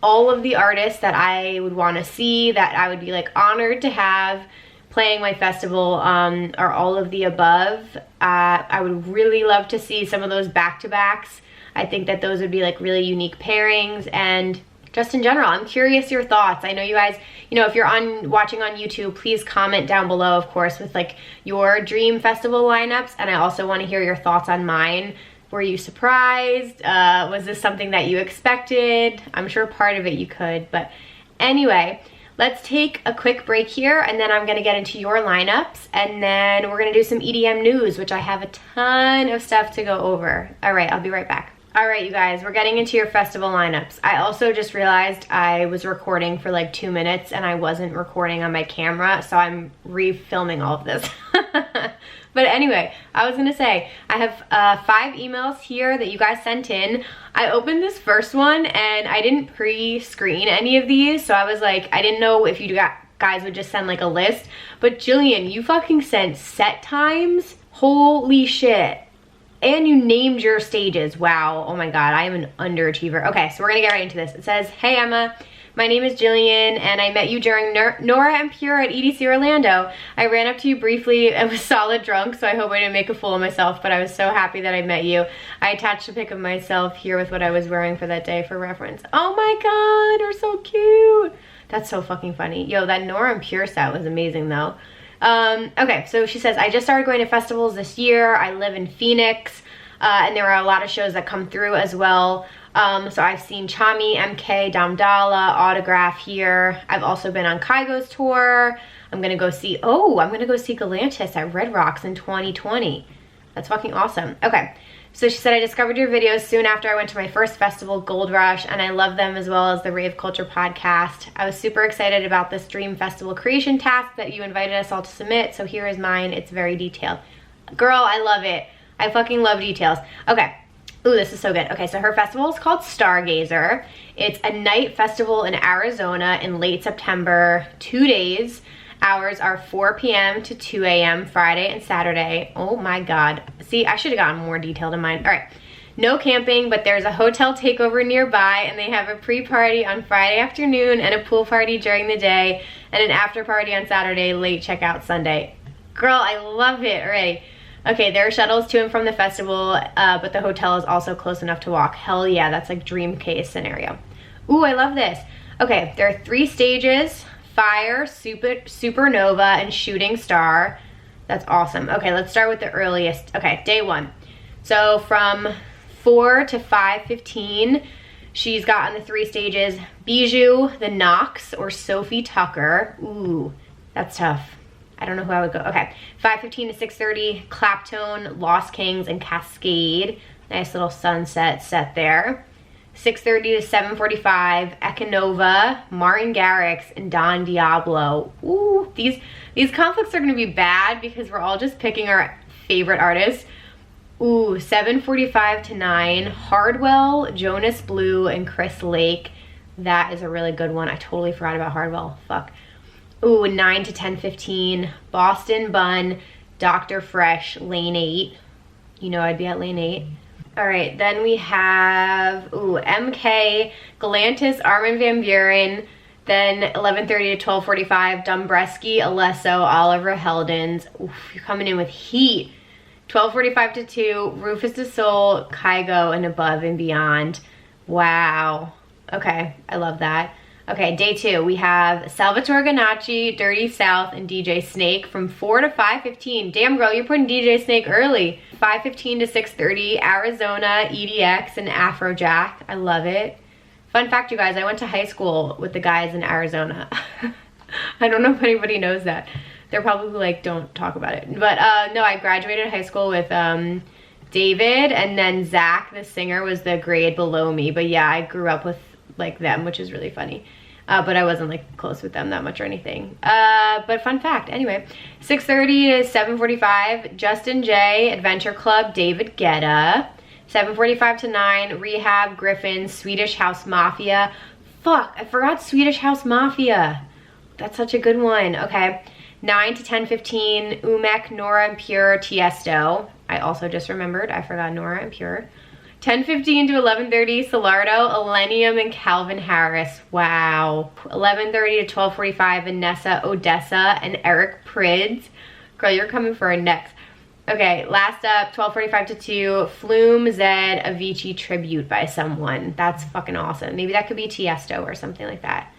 All of the artists that I would want to see, that I would be like honored to have playing my festival, are all of the above. I would really love to see some of those back-to-backs. I think that those would be like really unique pairings, and just in general, I'm curious your thoughts. I know you guys, you know, if you're watching on YouTube, please comment down below, of course, with like your dream festival lineups, and I also want to hear your thoughts on mine. Were you surprised? Was this something that you expected? I'm sure part of it you could, but anyway, let's take a quick break here, and then I'm gonna get into your lineups, and then we're gonna do some EDM news, which I have a ton of stuff to go over. All right, I'll be right back. All right, you guys, we're getting into your festival lineups. I also just realized I was recording for like 2 minutes and I wasn't recording on my camera, so I'm refilming all of this. But anyway, I was gonna say, I have 5 emails here that you guys sent in. I opened this first one and I didn't pre-screen any of these, so I was like, I didn't know if you guys would just send like a list, but Jillian, you fucking sent set times? Holy shit. And you named your stages. Wow, oh my god, I am an underachiever. Okay, so we're gonna get right into this. It says, hey Emma, my name is Jillian, and I met you during Nora and Pure at EDC Orlando. I ran up to you briefly and was solid drunk, so I hope I didn't make a fool of myself, but I was so happy that I met you. I attached a pic of myself here with what I was wearing for that day for reference. Oh my god, you're so cute. That's so fucking funny. Yo, that Nora and Pure set was amazing though. Okay, so she says, I just started going to festivals this year. I live in Phoenix, and there are a lot of shows that come through as well. So I've seen Chami, MK, Damdala, Autograph here. I've also been on Kygo's tour. I'm gonna go see Galantis at Red Rocks in 2020. That's fucking awesome. Okay, so she said, I discovered your videos soon after I went to my first festival, Gold Rush, and I love them as well as the Rave Culture podcast. I was super excited about this dream festival creation task that you invited us all to submit, so here is mine. It's very detailed. Girl, I love it. I fucking love details. Okay. Ooh, this is so good. Okay, so her festival is called Stargazer. It's a night festival in Arizona in late September, 2 days. Hours are 4 p.m. to 2 a.m. Friday and Saturday. Oh my god. See, I should have gotten more detailed in mine. All right. No camping, but there's a hotel takeover nearby, and they have a pre-party on Friday afternoon and a pool party during the day and an after party on Saturday, late checkout Sunday. Girl, I love it. All right. Okay, there are shuttles to and from the festival, but the hotel is also close enough to walk. Hell yeah, that's like dream case scenario. Ooh, I love this. Okay, there are 3 stages: Fire, Supernova, and Shooting Star. That's awesome. Okay, let's start with the earliest. Okay, day 1. So from 4 to 5:15, she's got on the 3 stages Bijou, The Knox, or Sophie Tucker. Ooh, that's tough. I don't know who I would go. Okay, 5:15 to 6:30, Claptone, Lost Kings, and Cascade. Nice little sunset set there. 6:30 to 7:45, Ecanova, Martin Garrix, and Don Diablo. Ooh, these conflicts are gonna be bad because we're all just picking our favorite artists. Ooh, 7:45 to 9, Hardwell, Jonas Blue, and Chris Lake. That is a really good one. I totally forgot about Hardwell. Fuck. Ooh, 9 to 10:15, Boston Bun, Dr. Fresh, Lane 8. You know I'd be at Lane 8. All right, then we have, ooh, MK, Galantis, Armin van Buuren, then 11:30 to 12:45, Dombresky, Alesso, Oliver Heldens. Oof, you're coming in with heat. 12:45 to 2, Rufus Du Sol, Kygo, and Above and Beyond. Wow. Okay, I love that. Okay, day 2, we have Salvatore Ganacci, Dirty South, and DJ Snake from 4 to 5:15. Damn, girl, you're putting DJ Snake early. 5:15 to 6:30, Arizona, EDX, and Afrojack. I love it. Fun fact, you guys, I went to high school with the guys in Arizona. I don't know if anybody knows that. They're probably like, don't talk about it. But no, I graduated high school with David, and then Zach, the singer, was the grade below me. But yeah, I grew up with like them, which is really funny. But I wasn't like close with them that much or anything. But fun fact, anyway, 6:30 to 7:45, Justin J, Adventure Club, David Guetta. 7:45 to 9, Rehab, Griffin, Swedish House Mafia. Fuck, I forgot Swedish House Mafia. That's such a good one. Okay. 9 to 10:15, Umek, Nora and Pure, Tiesto. I also just remembered, I forgot Nora and Pure. 10:15 to 11:30, Solardo, Eleni and Calvin Harris. Wow. 11:30 to 12:45, Vanessa, Odessa, and Eric Prydz. Girl, you're coming for our necks. Okay, last up, 12:45 to 2, Flume, Zed, Avicii tribute by someone. That's fucking awesome. Maybe that could be Tiesto or something like that.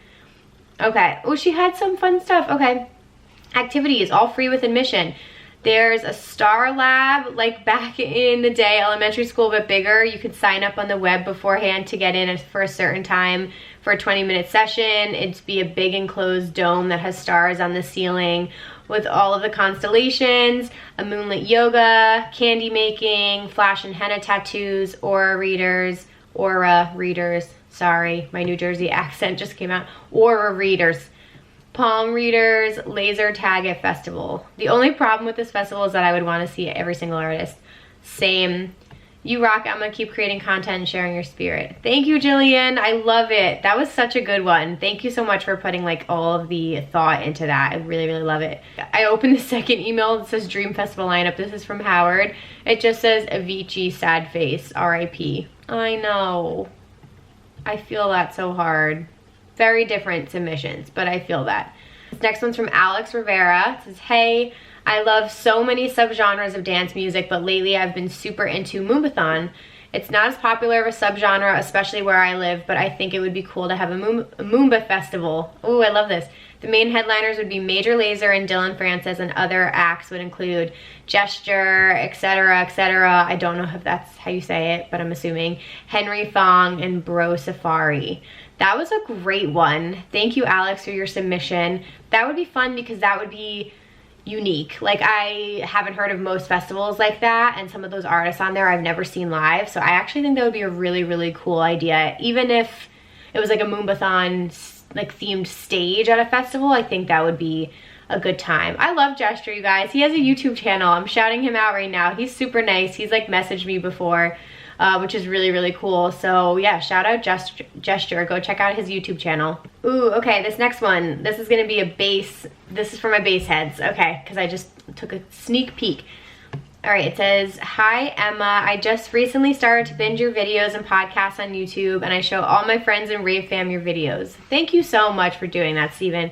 Okay. Oh, she had some fun stuff. Okay. Activities, all free with admission. There's a Star Lab, like back in the day, elementary school, but bigger. You could sign up on the web beforehand to get in for a certain time for a 20-minute session. It'd be a big enclosed dome that has stars on the ceiling with all of the constellations, a moonlit yoga, candy making, flash and henna tattoos, aura readers, sorry, my New Jersey accent just came out, aura readers. Palm readers, laser tag at festival. The only problem with this festival is that I would want to see every single artist. Same. You rock. I'm going to keep creating content and sharing your spirit. Thank you, Jillian. I love it. That was such a good one. Thank you so much for putting like all of the thought into that. I really, really love it. I opened the second email that says Dream Festival lineup. This is from Howard. It just says Avicii, sad face, RIP. I know. I feel that so hard. Very different submissions, but I feel that. This next one's from Alex Rivera. It says, hey, I love so many subgenres of dance music, but lately I've been super into Moombathon. It's not as popular of a subgenre, especially where I live, but I think it would be cool to have a Moomba festival. Ooh, I love this. The main headliners would be Major Lazer and Dylan Francis, and other acts would include Gesture, etc., etc. I don't know if that's how you say it, but I'm assuming. Henry Fong and Bro Safari. That was a great one. Thank you, Alex, for your submission. That would be fun because that would be unique. Like, I haven't heard of most festivals like that, and some of those artists on there I've never seen live, so I actually think that would be a really, really cool idea. Even if it was like a Moombathon like themed stage at a festival, I think that would be a good time. I love Gesture, you guys. He has a YouTube channel. I'm shouting him out right now. He's super nice. He's like messaged me before, which is really, really cool. So yeah, shout out Gesture. Go check out his YouTube channel. Ooh, okay, this next one. This is gonna be a bass. This is for my bass heads, okay, because I just took a sneak peek. All right, it says, hi, Emma. I just recently started to binge your videos and podcasts on YouTube, and I show all my friends and Rave fam your videos. Thank you so much for doing that, Steven.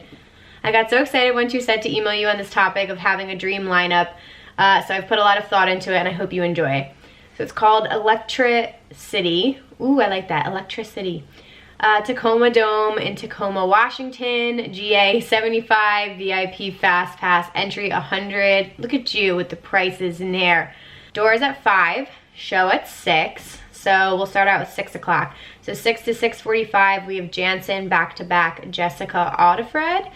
I got so excited once you said to email you on this topic of having a dream lineup, so I've put a lot of thought into it, and I hope you enjoy. So it's called Electricity. Ooh, I like that, Electricity. Tacoma Dome in Tacoma, Washington, GA 75, VIP Fast Pass, entry 100. Look at you with the prices in there. Doors at 5, show at 6. So we'll start out with 6 o'clock. So 6 to 6:45, we have Jansen back-to-back Jessica Audifred.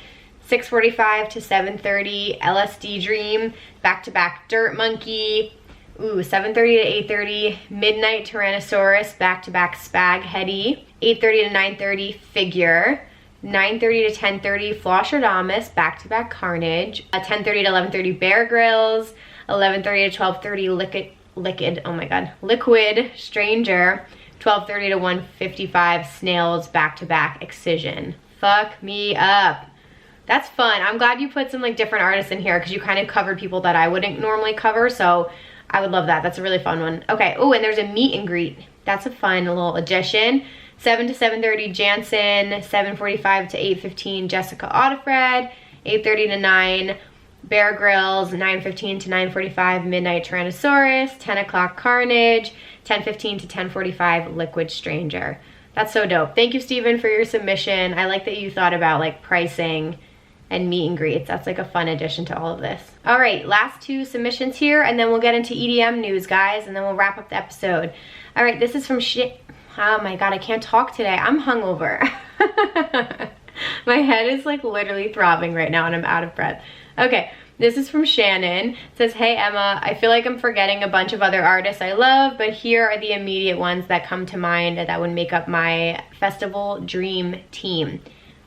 6:45 to 7:30, LSD Dream, back-to-back Dirt Monkey. Ooh, 7:30 to 8:30, Midnight Tyrannosaurus, back-to-back Spag Heady. 8:30 to 9:30, Figure. 9:30 to 10:30, Flosherdamus, back-to-back Carnage. 10:30 to 11:30, Bear Grylls. 11:30 to 12:30, Liquid Stranger. 12:30 to 1:55, Snails, back-to-back Excision. Fuck me up. That's fun. I'm glad you put some like different artists in here because you kind of covered people that I wouldn't normally cover, so I would love that. That's a really fun one. Okay, oh, and there's a meet and greet. That's a fun little addition. 7 to 7:30, Jansen. 7:45 to 8:15, Jessica Audifred. 8:30 to 9, Bear Grylls. 9:15 to 9:45, Midnight Tyrannosaurus. 10 o'clock, Carnage. 10:15 to 10:45, Liquid Stranger. That's so dope. Thank you, Steven, for your submission. I like that you thought about like pricing and meet and greets. That's like a fun addition to all of this. All right, last 2 submissions here, and then we'll get into EDM news, guys, and then we'll wrap up the episode. All right, this is from oh my God, I can't talk today. I'm hungover. My head is like literally throbbing right now and I'm out of breath. Okay, This is from Shannon. It says, hey Emma, I feel like I'm forgetting a bunch of other artists I love, but here are the immediate ones that come to mind that would make up my festival dream team.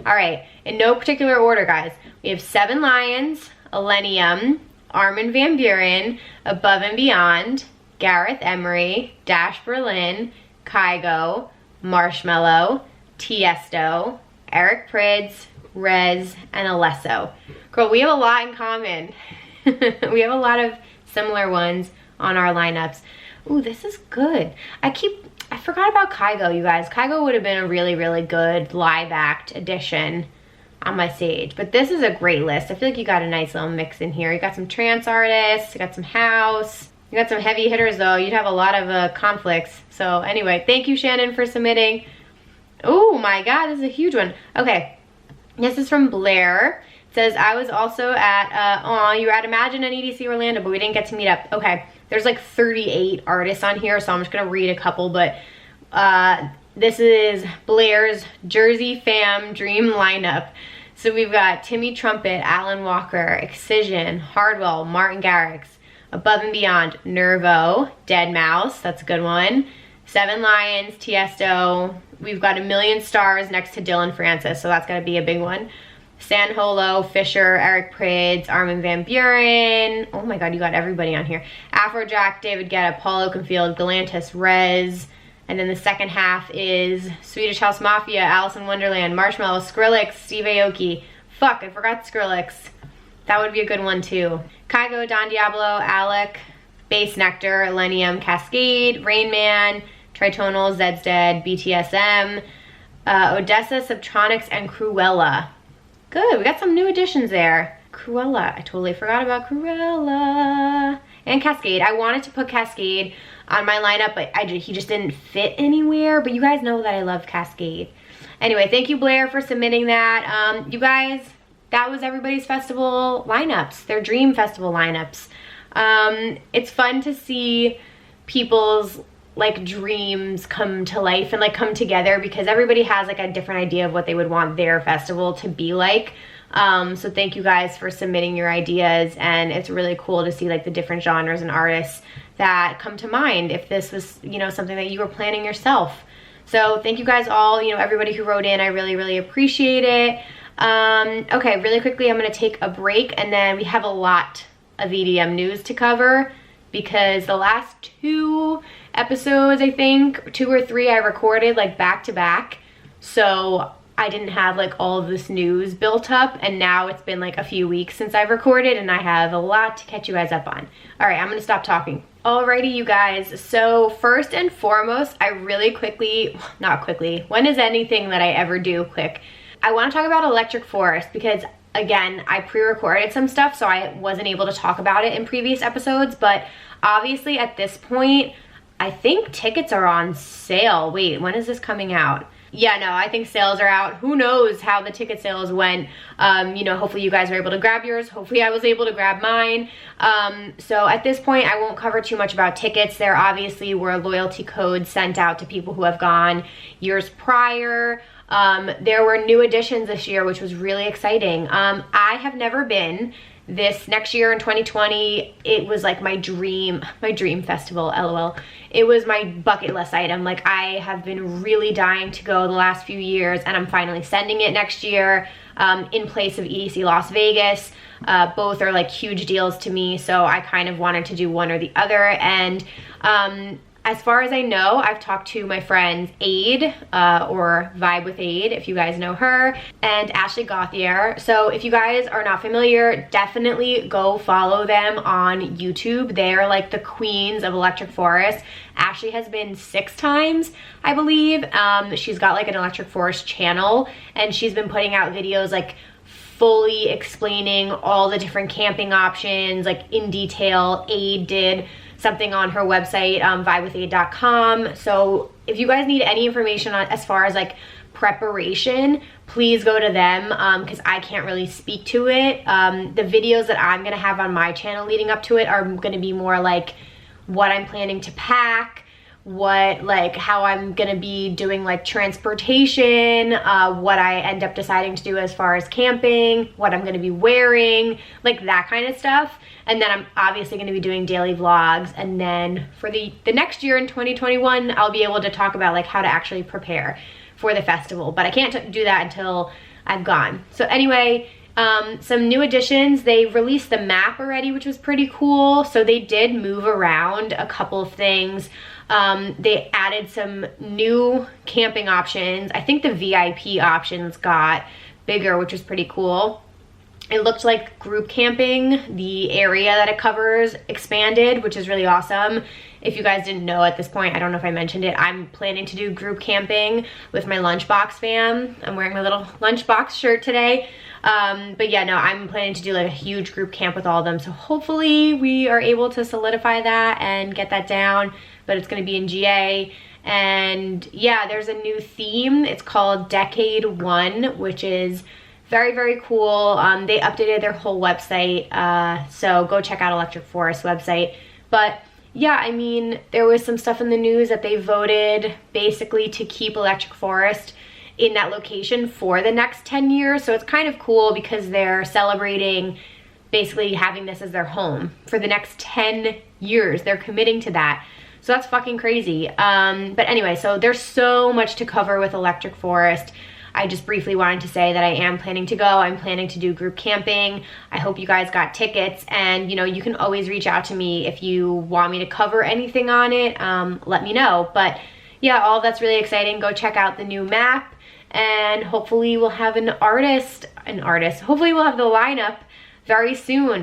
All right, in no particular order, guys. We have Seven Lions, Eleni, Armin van Buuren, Above and Beyond, Gareth Emery, Dash Berlin, Kygo, Marshmello, Tiesto, Eric Prydz, Rez, and Alesso. Girl, we have a lot in common. We have a lot of similar ones on our lineups. Ooh, this is good. I forgot about Kygo, you guys. Kygo would have been a really, really good live act addition on my stage. But this is a great list. I feel like you got a nice little mix in here. You got some trance artists, you got some house, you got some heavy hitters though. You'd have a lot of conflicts. So anyway, thank you Shannon for submitting. Oh my God, this is a huge one. Okay, this is from Blair. It says, I was also at, you were at Imagine and EDC Orlando, but we didn't get to meet up. Okay, there's like 38 artists on here, so I'm just gonna read a couple, but this is Blair's Jersey Fam Dream lineup. So we've got Timmy Trumpet, Alan Walker, Excision, Hardwell, Martin Garrix, Above and Beyond, Nervo, Deadmau5, that's a good one, Seven Lions, Tiesto. We've got A Million Stars next to Dylan Francis, so that's gonna be a big one. San Holo, Fisher, Eric Prydz, Armin van Buuren. Oh my God, you got everybody on here. Afrojack, David Guetta, Paul Oakenfold, Galantis, Rez. And then the second half is Swedish House Mafia, Alice in Wonderland, Marshmello, Skrillex, Steve Aoki. Fuck, I forgot Skrillex. That would be a good one too. Kygo, Don Diablo, Alec, Bass Nectar, Eleni, Cascade, Rain Man, Tritonal, Zed's Dead, BTSM, Odessa, Subtronics, and Cruella. Good, we got some new additions there. Cruella, I totally forgot about Cruella. And Cascade, I wanted to put Cascade on my lineup, but he just didn't fit anywhere. But you guys know that I love Cascade. Anyway, thank you Blair for submitting that. You guys, that was everybody's festival lineups, their dream festival lineups. It's fun to see people's like dreams come to life and like come together, because everybody has like a different idea of what they would want their festival to be like. So thank you guys for submitting your ideas, and it's really cool to see like the different genres and artists that come to mind if this was, you know, something that you were planning yourself. So thank you guys all, you know, everybody who wrote in, I really, really appreciate it. Okay, really quickly, I'm gonna take a break, and then we have a lot of EDM news to cover, because the last 2 episodes, I think 2 or 3, I recorded like back to back, so I didn't have like all of this news built up, and now it's been like a few weeks since I've recorded, and I have a lot to catch you guys up on. All right, I'm gonna stop talking. Alrighty, you guys, so first and foremost, I really quickly, not quickly, when is anything that I ever do quick? I wanna talk about Electric Forest, because again, I pre-recorded some stuff, so I wasn't able to talk about it in previous episodes, but obviously at this point, I think tickets are on sale. Wait, when is this coming out? Yeah, no, I think sales are out. Who knows how the ticket sales went. You know, hopefully you guys were able to grab yours. Hopefully I was able to grab mine. So at this point, I won't cover too much about tickets. There obviously were loyalty codes sent out to people who have gone years prior. There were new additions this year, which was really exciting. I have never been. This next year in 2020, it was like my dream festival, LOL. It was my bucket list item. Like, I have been really dying to go the last few years, and I'm finally sending it next year in place of EDC Las Vegas. Both are like huge deals to me, so I kind of wanted to do one or the other. And as far as I know, I've talked to my friends Aid, or Vibe with Aid, if you guys know her, and Ashley Gauthier. So if you guys are not familiar, definitely go follow them on YouTube. They're like the queens of Electric Forest. Ashley has been 6 times, I believe. She's got like an Electric Forest channel, and she's been putting out videos like fully explaining all the different camping options, like in detail. Aid did something on her website, vibewithaid.com. So if you guys need any information on as far as like preparation, please go to them, because I can't really speak to it. The videos that I'm gonna have on my channel leading up to it are gonna be more like what I'm planning to pack, how I'm gonna be doing like transportation, what I end up deciding to do as far as camping, what I'm gonna be wearing, like that kind of stuff. And then I'm obviously gonna be doing daily vlogs. And then for the next year in 2021, I'll be able to talk about like how to actually prepare for the festival, but I can't do that until I've gone. So anyway, some new additions. They released the map already, which was pretty cool. So they did move around a couple of things. They added some new camping options. I think the VIP options got bigger, which was pretty cool. It looked like group camping, the area that it covers, expanded, which is really awesome. If you guys didn't know at this point, I don't know if I mentioned it, I'm planning to do group camping with my Lunchbox fam. I'm wearing my little Lunchbox shirt today. But yeah, no, I'm planning to do like a huge group camp with all of them. So hopefully we are able to solidify that and get that down, but it's gonna be in GA. And yeah, there's a new theme. It's called Decade 1, which is very, very cool. They updated their whole website, so go check out Electric Forest website. But yeah, I mean, there was some stuff in the news that they voted basically to keep Electric Forest in that location for the next 10 years. So it's kind of cool because they're celebrating basically having this as their home for the next 10 years. They're committing to that. So that's fucking crazy. But anyway, so there's so much to cover with Electric Forest. I just briefly wanted to say that I am planning to go. I'm planning to do group camping. I hope you guys got tickets, and you know, you can always reach out to me if you want me to cover anything on it. Let me know. But yeah, all that's really exciting. Go check out the new map, and hopefully we'll have hopefully we'll have the lineup very soon,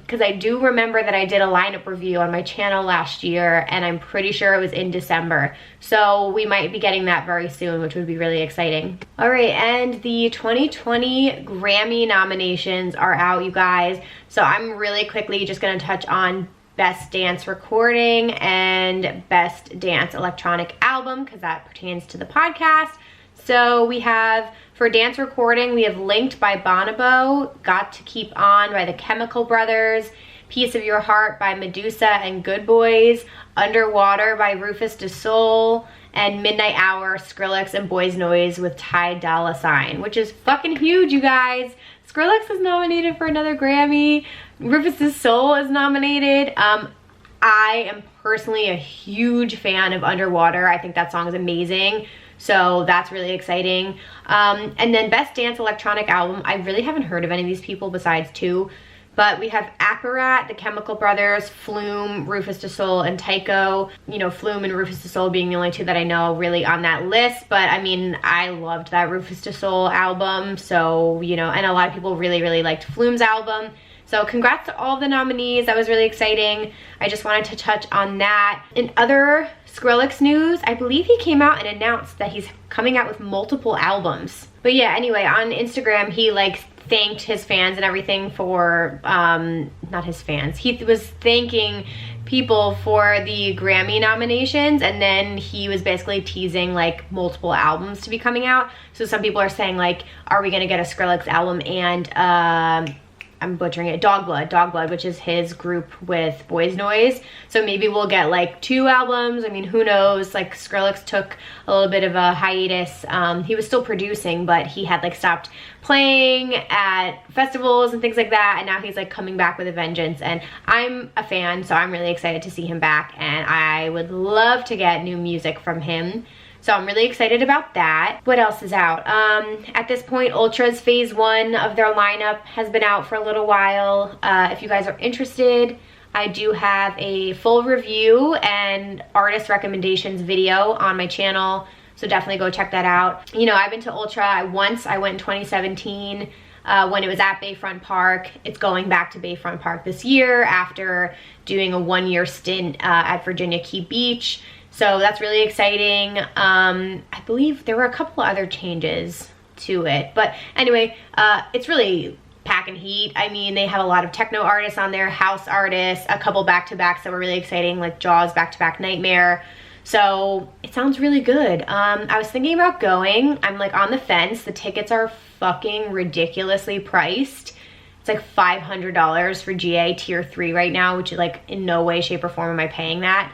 because I do remember that I did a lineup review on my channel last year, and I'm pretty sure it was in December. So we might be getting that very soon, which would be really exciting. All right, and the 2020 Grammy nominations are out, you guys. So I'm really quickly just gonna touch on Best Dance Recording and Best Dance Electronic Album, because that pertains to the podcast. So we have, for Dance Recording, we have Linked by Bonobo, Got to Keep On by the Chemical Brothers, Piece of Your Heart by Medusa and Good Boys, Underwater by Rufus Du Sol, and Midnight Hour, Skrillex and Boys Noise with Ty Dolla $ign, which is fucking huge, you guys. Skrillex is nominated for another Grammy. Rufus Du Sol is nominated. I am personally a huge fan of Underwater. I think that song is amazing. So that's really exciting. And then Best Dance Electronic Album. I really haven't heard of any of these people besides two. But we have Apparat, the Chemical Brothers, Flume, Rufus Du Sol, and Tycho. You know, Flume and Rufus Du Sol being the only two that I know really on that list. But I mean, I loved that Rufus Du Sol album. So, you know, and a lot of people really, really liked Flume's album. So congrats to all the nominees. That was really exciting. I just wanted to touch on that. In other Skrillex news, I believe he came out and announced that he's coming out with multiple albums. But yeah, anyway, on Instagram, he like thanked his fans and everything for, not his fans, he was thanking people for the Grammy nominations, and then he was basically teasing like multiple albums to be coming out. So some people are saying like, are we gonna get a Skrillex album and I'm butchering it, Dogblood, which is his group with Boys Noise. So maybe we'll get like 2 albums. I mean, who knows? Like Skrillex took a little bit of a hiatus. He was still producing, but he had like stopped playing at festivals and things like that. And now he's like coming back with a vengeance. And I'm a fan, so I'm really excited to see him back. And I would love to get new music from him. So I'm really excited about that. What else is out? At this point, Ultra's Phase 1 of their lineup has been out for a little while. If you guys are interested, I do have a full review and artist recommendations video on my channel. So definitely go check that out. You know, I've been to Ultra. I went in 2017 when it was at Bayfront Park. It's going back to Bayfront Park this year after doing a 1-year stint at Virginia Key Beach. So that's really exciting. I believe there were a couple other changes to it. But anyway, it's really packing heat. I mean, they have a lot of techno artists on there, house artists, a couple back-to-backs that were really exciting, like Jaws back-to-back Nightmare. So it sounds really good. I was thinking about going. I'm like on the fence. The tickets are fucking ridiculously priced. It's like $500 for GA tier 3 right now, which is like in no way, shape, or form am I paying that.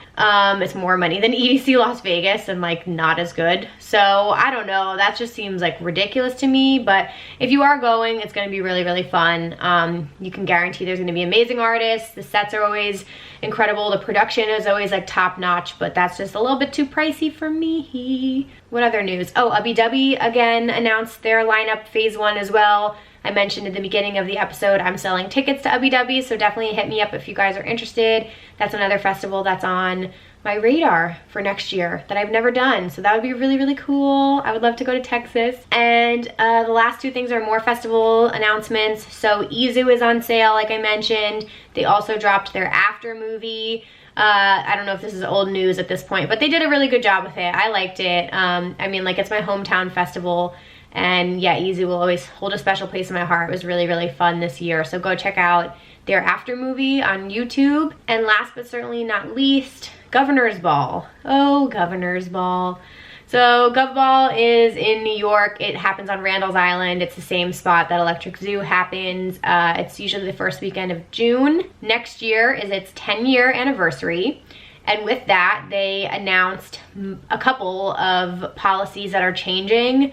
It's more money than EDC Las Vegas and like not as good. So I don't know, that just seems like ridiculous to me, but if you are going, it's gonna be really, really fun. You can guarantee there's gonna be amazing artists. The sets are always incredible. The production is always like top notch, but that's just a little bit too pricey for me. What other news? Oh, Ubbi again announced their lineup phase 1 as well. I mentioned at the beginning of the episode, I'm selling tickets to Ubbi, so definitely hit me up if you guys are interested. That's another festival that's on my radar for next year that I've never done. So that would be really, really cool. I would love to go to Texas. And the last 2 things are more festival announcements. So Izu is on sale, like I mentioned. They also dropped their After movie. I don't know if this is old news at this point, but they did a really good job with it. I liked it. I mean, like, it's my hometown festival. And yeah, Izu will always hold a special place in my heart. It was really, really fun this year. So go check out their After movie on YouTube. And last but certainly not least, Governor's Ball. Oh, Governor's Ball. So Gov Ball is in New York. It happens on Randall's Island. It's the same spot that Electric Zoo happens. It's usually the first weekend of June. Next year is its 10-year anniversary. And with that, they announced a couple of policies that are changing,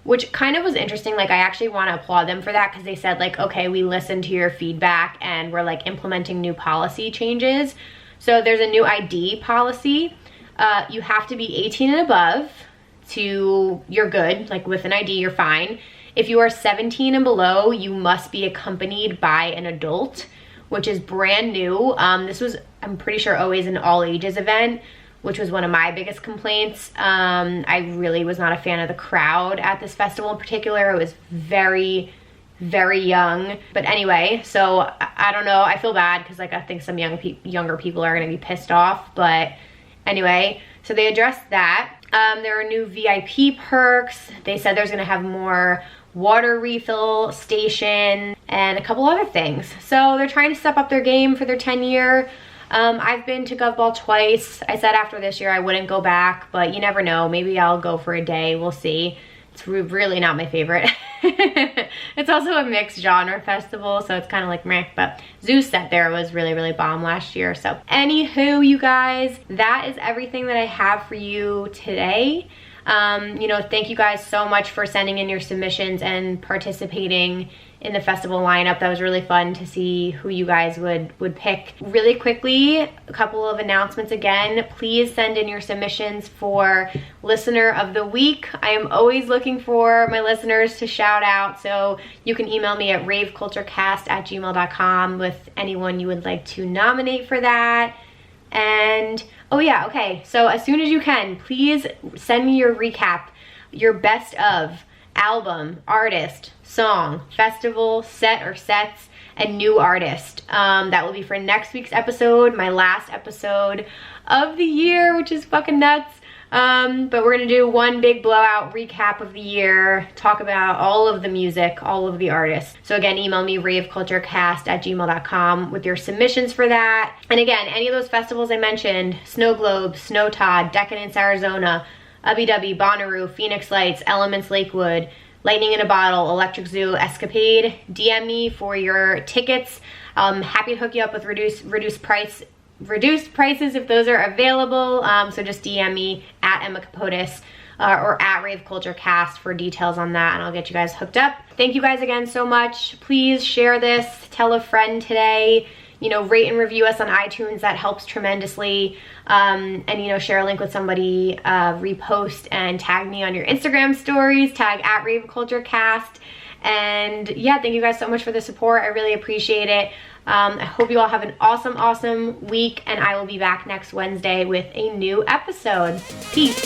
which kind of was interesting. Like, I actually want to applaud them for that, because they said like, okay, we listened to your feedback and we're like implementing new policy changes. So there's a new ID policy. You have to be 18 and above you're good. Like, with an ID, you're fine. If you are 17 and below, you must be accompanied by an adult, which is brand new. This was, I'm pretty sure, always an all ages event, which was one of my biggest complaints. I really was not a fan of the crowd at this festival in particular. It was very, very young. But anyway, so I don't know. I feel bad because like I think some younger people are gonna be pissed off. But anyway, so they addressed that. There are new VIP perks. They said there's gonna have more water refill station and a couple other things. So they're trying to step up their game for their 10-year. I've been to Gov Ball twice. I said after this year I wouldn't go back, but you never know. Maybe I'll go for a day. We'll see. It's really not my favorite. It's also a mixed genre festival, so it's kind of like meh, but Zeus set there was really, really bomb last year. So anywho, you guys, that is everything that I have for you today. You know, thank you guys so much for sending in your submissions and participating in the festival lineup. That was really fun to see who you guys would pick. Really quickly, a couple of announcements again. Please send in your submissions for Listener of the Week. I am always looking for my listeners to shout out, so you can email me at raveculturecast@gmail.com with anyone you would like to nominate for that. And oh yeah, okay, so as soon as you can, please send me your recap, your best of album, artist, song, festival, set or sets, and new artist. That will be for next week's episode, my last episode of the year, which is fucking nuts. But we're gonna do one big blowout recap of the year, talk about all of the music, all of the artists. So again, email me raveculturecast@gmail.com with your submissions for that. And again, any of those festivals I mentioned, Snow Globe, Snow Todd, Decadence Arizona, Ubbi, Bonnaroo, Phoenix Lights, Elements Lakewood, Lightning in a Bottle, Electric Zoo, Escapade, DM me for your tickets. Happy to hook you up with reduced prices if those are available. So just DM me at Emma Kapotes or at Rave Culture Cast for details on that, and I'll get you guys hooked up. Thank you guys again so much. Please share this, tell a friend today. You know, rate and review us on iTunes. That helps tremendously. And, you know, share a link with somebody, repost and tag me on your Instagram stories, tag at raveculturecast. And yeah, thank you guys so much for the support. I really appreciate it. I hope you all have an awesome, awesome week, and I will be back next Wednesday with a new episode. Peace.